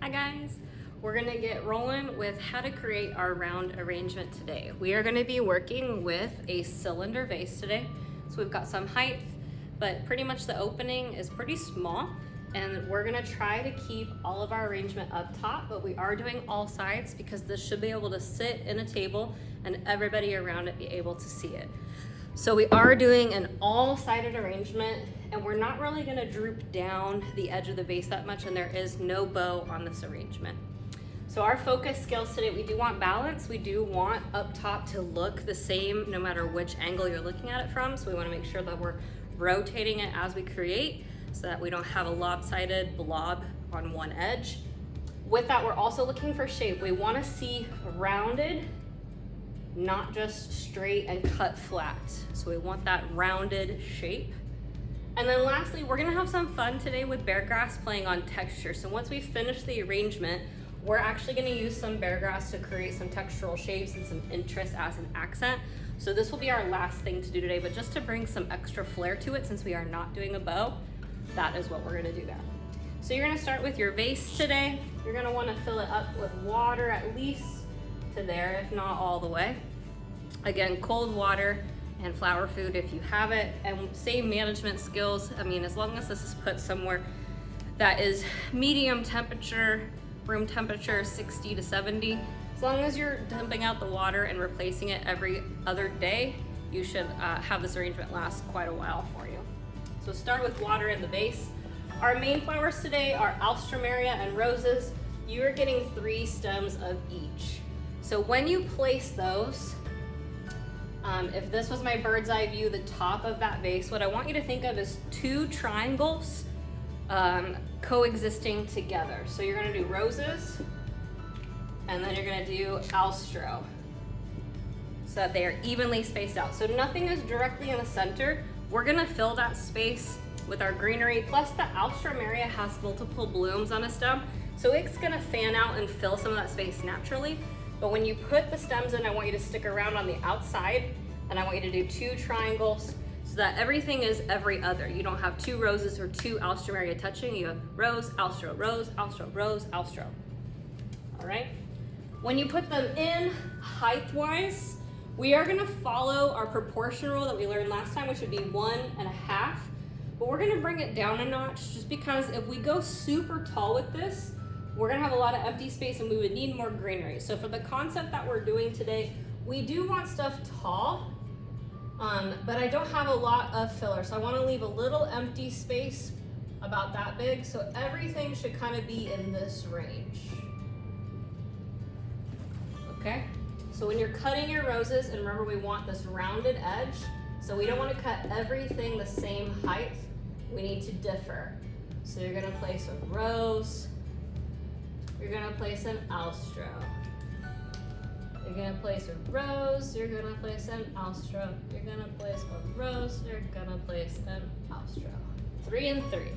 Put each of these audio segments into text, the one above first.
Hi guys, we're gonna get rolling with how to create our round arrangement today. We are gonna be working with a cylinder vase today. So we've got some height, but pretty much the opening is pretty small, and we're gonna try to keep all of our arrangement up top, but we are doing all sides because this should be able to sit in a table and everybody around it be able to see it. So we are doing an all-sided arrangement, and we're not really gonna droop down the edge of the vase that much, and there is no bow on this arrangement. So our focus skills today, we do want balance. We do want up top to look the same no matter which angle you're looking at it from. So we wanna make sure that we're rotating it as we create so that we don't have a lopsided blob on one edge. With that, we're also looking for shape. We wanna see rounded, not just straight and cut flat. So we want that rounded shape. And then lastly, we're gonna have some fun today with bear grass playing on texture. So once we finish the arrangement, we're actually gonna use some bear grass to create some textural shapes and some interest as an accent. So this will be our last thing to do today, but just to bring some extra flair to it, since we are not doing a bow, that is what we're gonna do there. So you're gonna start with your vase today. You're gonna wanna fill it up with water at least to there, if not all the way. Again, cold water and flower food if you have it, and same management skills. I mean, as long as this is put somewhere that is medium temperature, room temperature 60 to 70, as long as you're dumping out the water and replacing it every other day, you should have this arrangement last quite a while for you. So start with water in the vase. Our main flowers today are alstroemeria and roses. You are getting 3 stems of each. So when you place those, if this was my bird's eye view, the top of that vase, what I want you to think of is 2 triangles coexisting together. So you're gonna do roses, and then you're gonna do alstro, so that they are evenly spaced out. So nothing is directly in the center. We're gonna fill that space with our greenery, plus the alstroemeria has multiple blooms on a stem, so it's gonna fan out and fill some of that space naturally. But when you put the stems in, I want you to stick around on the outside, and I want you to do 2 triangles so that everything is every other. You don't have 2 roses or 2 alstroemeria touching. You have rose, alstro, rose, alstro, rose, alstro. All right? When you put them in height-wise, we are gonna follow our proportion rule that we learned last time, which would be 1.5. But we're gonna bring it down a notch, just because if we go super tall with this, we're gonna have a lot of empty space and we would need more greenery. So for the concept that we're doing today, we do want stuff tall, but I don't have a lot of filler. So I wanna leave a little empty space about that big, so everything should kind of be in this range. Okay, so when you're cutting your roses, and remember we want this rounded edge, so we don't wanna cut everything the same height, we need to differ. So you're gonna place a rose, you're gonna place an alstro. You're gonna place a rose, you're gonna place an alstro. You're gonna place a rose, you're gonna place an alstro. 3 and 3.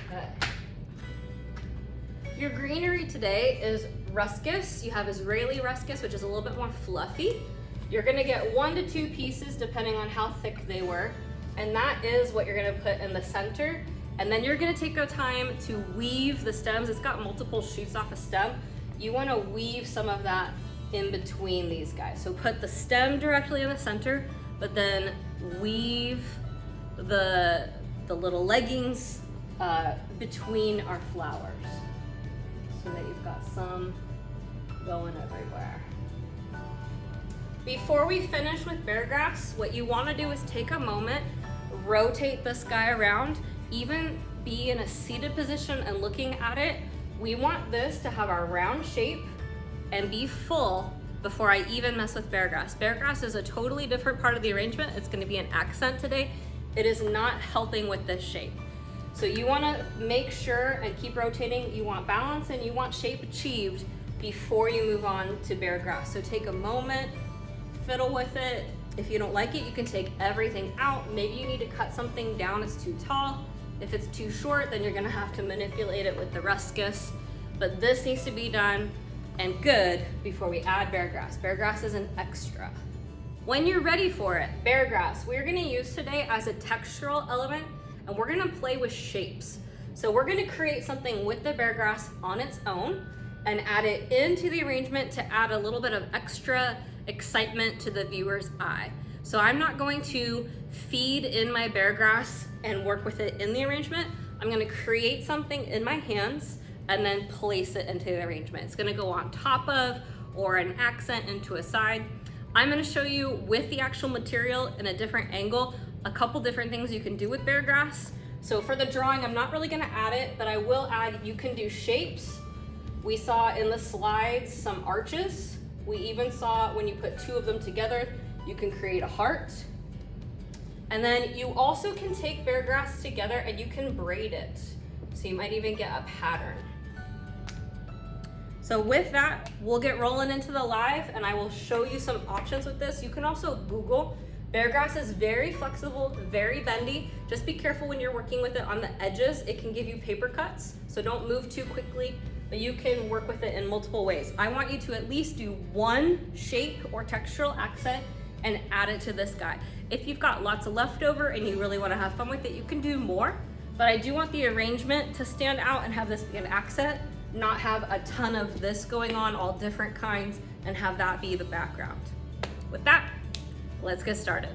Okay. Your greenery today is ruscus. You have Israeli ruscus, which is a little bit more fluffy. You're gonna get 1 to 2 pieces depending on how thick they were. And that is what you're gonna put in the center. And then you're gonna take your time to weave the stems. It's got multiple shoots off a stem. You wanna weave some of that in between these guys. So put the stem directly in the center, but then weave the little leggings between our flowers, so that you've got some going everywhere. Before we finish with bear grass, what you wanna do is take a moment, rotate this guy around, even be in a seated position and looking at it. We want this to have our round shape and be full before I even mess with bear grass. Bear grass is a totally different part of the arrangement. It's gonna be an accent today. It is not helping with this shape. So you wanna make sure and keep rotating. You want balance and you want shape achieved before you move on to bear grass. So take a moment, fiddle with it. If you don't like it, you can take everything out. Maybe you need to cut something down, it's too tall. If it's too short, then you're gonna have to manipulate it with the ruscus. But this needs to be done and good before we add bear grass. Bear grass is an extra. When you're ready for it, bear grass, we're gonna use today as a textural element and we're gonna play with shapes. So we're gonna create something with the bear grass on its own and add it into the arrangement to add a little bit of extra excitement to the viewer's eye. So I'm not going to feed in my bear grass and work with it in the arrangement. I'm gonna create something in my hands and then place it into the arrangement. It's gonna go on top of or an accent into a side. I'm gonna show you with the actual material in a different angle, a couple different things you can do with bear grass. So for the drawing, I'm not really gonna add it, but I will add, you can do shapes. We saw in the slides some arches. We even saw when you put two of them together, you can create a heart. And then you also can take bear grass together and you can braid it. So you might even get a pattern. So with that, we'll get rolling into the live and I will show you some options with this. You can also Google. Bear grass is very flexible, very bendy. Just be careful when you're working with it on the edges. It can give you paper cuts, so don't move too quickly, but you can work with it in multiple ways. I want you to at least do one shape or textural accent and add it to this guy. If you've got lots of leftover and you really wanna have fun with it, you can do more, but I do want the arrangement to stand out and have this be an accent, not have a ton of this going on, all different kinds, and have that be the background. With that, let's get started.